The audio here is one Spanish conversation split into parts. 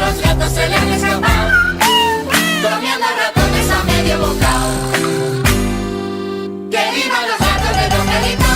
los gatos se le han escapado, comiendo ratones a medio bocado. ¡Que vivan los gatos de Don Pedrito!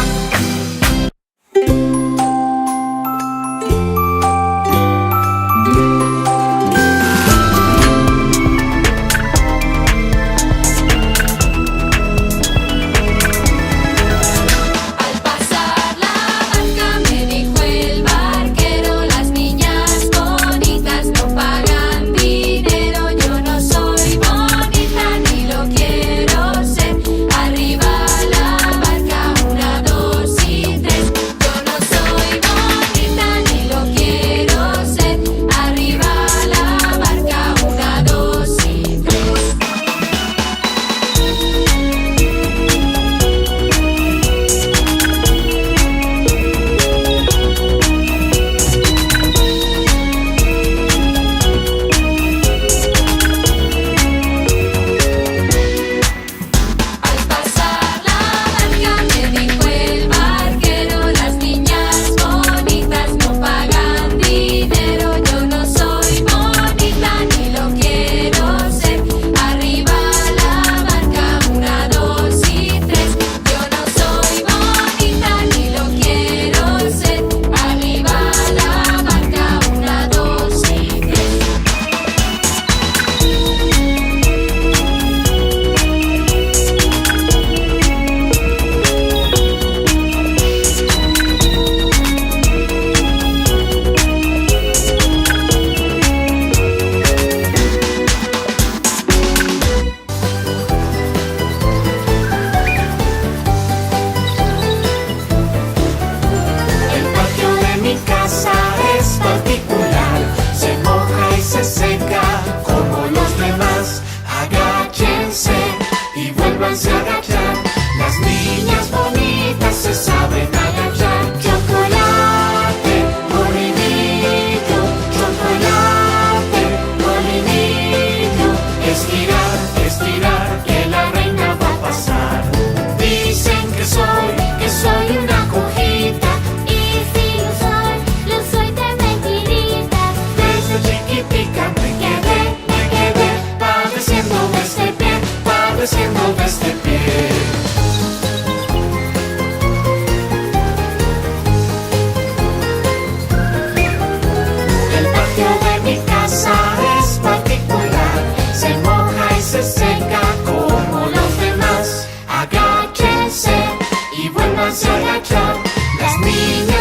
Vuélvanse a agachar, las niñas bonitas se saben agachar. Chocolate, molinillo, chocolate, molinillo. Estirar, estirar, que la reina va a pasar. Dicen que soy una cojita. Y si lo soy de mentiritas. Desde chiquitica me quedé padeciendo de este pie, padeciendo de este pie. El patio de mi casa es particular, se moja y se seca como los demás. Agáchense y vuélvanse a agachar, las niñas